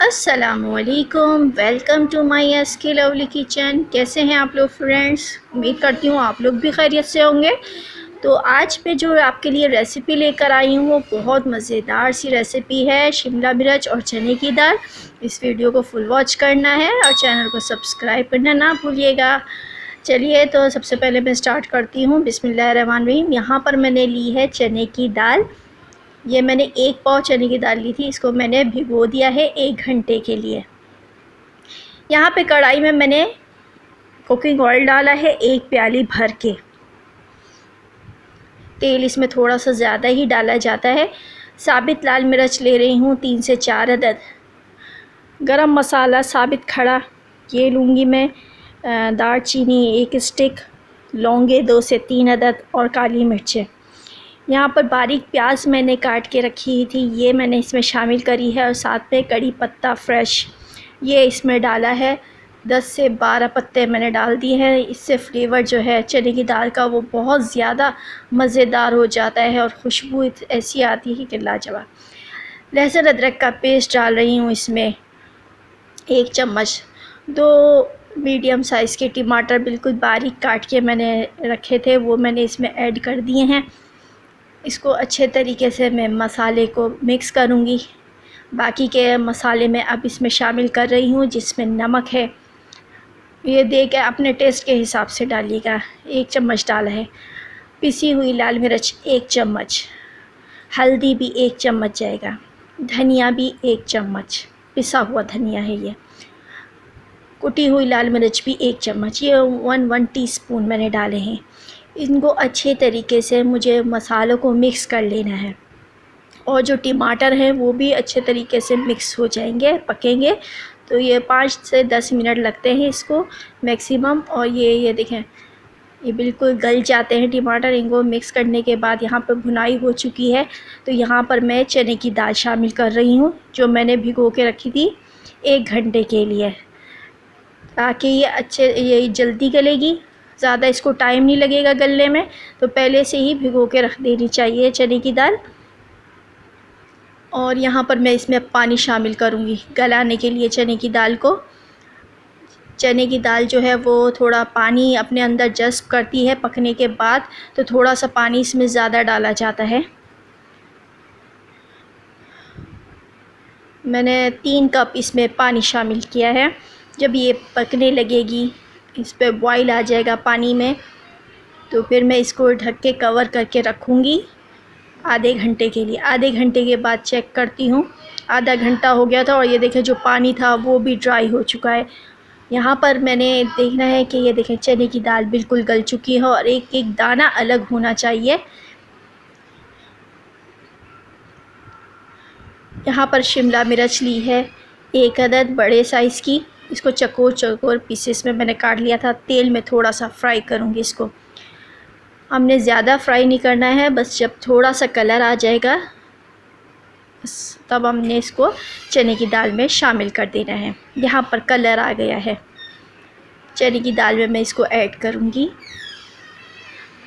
अस्सलामुअलैकुम, welcome to my SK lovely kitchen. कैसे हैं आप लोग फ्रेंड्स? उम्मीद करती हूँ आप लोग भी खैरियत से होंगे। तो आज मैं जो आपके लिए रेसिपी लेकर आई हूँ वो बहुत मज़ेदार सी रेसिपी है, शिमला मिर्च और चने की दाल। इस वीडियो को फुल वॉच करना है और चैनल को सब्सक्राइब करना ना भूलिएगा। चलिए तो सबसे पहले मैं स्टार्ट करती हूँ। बिस्मिल्लाहिर्रहमानिर्रहीम। यहाँ पर मैंने ली है चने की दाल। ये मैंने 1 पाव चने की दाल ली थी, इसको मैंने भिगो दिया है 1 घंटे के लिए। यहाँ पे कढ़ाई में मैंने कुकिंग ऑयल डाला है 1 प्याली भर के। तेल इसमें थोड़ा सा ज़्यादा ही डाला जाता है। साबित लाल मिर्च ले रही हूँ 3 से 4 अदद। गरम मसाला साबित खड़ा ये लूँगी मैं। दालचीनी 1 स्टिक, लौंगे 2 से 3 अदद और काली मिर्चें। यहाँ पर बारीक प्याज मैंने काट के रखी थी, ये मैंने इसमें शामिल करी है। और साथ में कड़ी पत्ता फ्रेश ये इसमें डाला है। 10 से 12 पत्ते मैंने डाल दिए हैं। इससे फ्लेवर जो है चने की दाल का वो बहुत ज़्यादा मज़ेदार हो जाता है और खुशबू ऐसी आती है कि लाजवाब। लहसुन अदरक का पेस्ट डाल रही हूँ इसमें 1 चम्मच। 2 मीडियम साइज़ के टमाटर बिल्कुल बारीक काट के मैंने रखे थे, वो मैंने इसमें ऐड कर दिए हैं। इसको अच्छे तरीके से मैं मसाले को मिक्स करूँगी। बाकी के मसाले मैं अब इसमें शामिल कर रही हूँ, जिसमें नमक है ये दे के अपने टेस्ट के हिसाब से डालिएगा। 1 चम्मच डाला है। पिसी हुई लाल मिर्च 1 चम्मच, हल्दी भी 1 चम्मच जाएगा, धनिया भी 1 चम्मच, पिसा हुआ धनिया है ये। कुटी हुई लाल मिर्च भी 1 चम्मच, ये 1 टीस्पून मैंने डाले हैं। इनको अच्छे तरीके से मुझे मसालों को मिक्स कर लेना है और जो टमाटर हैं वो भी अच्छे तरीके से मिक्स हो जाएंगे, पकेंगे। तो ये 5 से 10 मिनट लगते हैं इसको मैक्सिमम। और ये देखें ये बिल्कुल गल जाते हैं टमाटर। इनको मिक्स करने के बाद यहाँ पर भुनाई हो चुकी है। तो यहाँ पर मैं चने की दाल शामिल कर रही हूँ, जो मैंने भिगो के रखी थी 1 घंटे के लिए, ताकि ये जल्दी गलेगी, ज़्यादा इसको टाइम नहीं लगेगा गलने में। तो पहले से ही भिगो के रख देनी चाहिए चने की दाल। और यहाँ पर मैं इसमें पानी शामिल करूँगी गलाने के लिए चने की दाल को। चने की दाल जो है वो थोड़ा पानी अपने अंदर जज़्ब करती है पकने के बाद, तो थोड़ा सा पानी इसमें ज़्यादा डाला जाता है। मैंने 3 कप इसमें पानी शामिल किया है। जब ये पकने लगेगी, इस पर बॉईल आ जाएगा पानी में, तो फिर मैं इसको ढक के कवर करके रखूँगी आधे घंटे के लिए। आधे घंटे के बाद चेक करती हूँ, आधा घंटा हो गया था और ये देखें जो पानी था वो भी ड्राई हो चुका है। यहाँ पर मैंने देखना है कि ये देखें चने की दाल बिल्कुल गल चुकी है और एक एक दाना अलग होना चाहिए। यहाँ पर शिमला मिर्च ली है 1 अदद बड़े साइज़ की। इसको चकोर चकोर पीसेस में मैंने काट लिया था। तेल में थोड़ा सा फ्राई करूँगी इसको। हमने ज़्यादा फ्राई नहीं करना है, बस जब थोड़ा सा कलर आ जाएगा बस तब हमने इसको चने की दाल में शामिल कर देना है। यहाँ पर कलर आ गया है। चने की दाल में मैं इसको ऐड करूँगी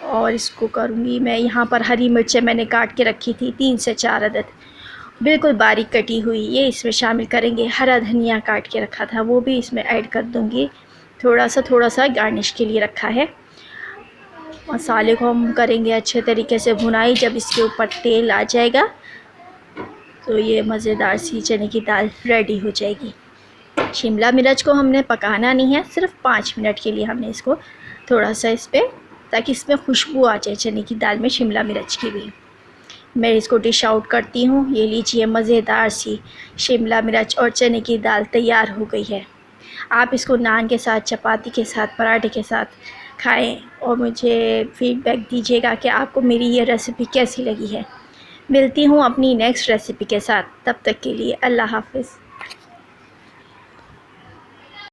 और इसको करूँगी मैं। यहाँ पर हरी मिर्चें मैंने काट के रखी थी 3 से 4 अदद, बिल्कुल बारीक कटी हुई, ये इसमें शामिल करेंगे। हरा धनिया काट के रखा था वो भी इसमें ऐड कर दूँगी। थोड़ा सा गार्निश के लिए रखा है। मसाले को हम करेंगे अच्छे तरीके से भुनाई। जब इसके ऊपर तेल आ जाएगा तो ये मज़ेदार सी चने की दाल रेडी हो जाएगी। शिमला मिर्च को हमने पकाना नहीं है, सिर्फ 5 मिनट के लिए हमने इसको थोड़ा सा इस पर, ताकि इसमें खुशबू आ जाए चने की दाल में शिमला मिर्च की भी। मैं इसको डिश आउट करती हूँ। ये लीजिए मज़ेदार सी शिमला मिर्च और चने की दाल तैयार हो गई है। आप इसको नान के साथ, चपाती के साथ, पराठे के साथ खाएं और मुझे फ़ीडबैक दीजिएगा कि आपको मेरी ये रेसिपी कैसी लगी है। मिलती हूँ अपनी नेक्स्ट रेसिपी के साथ, तब तक के लिए अल्लाह हाफ़िज़।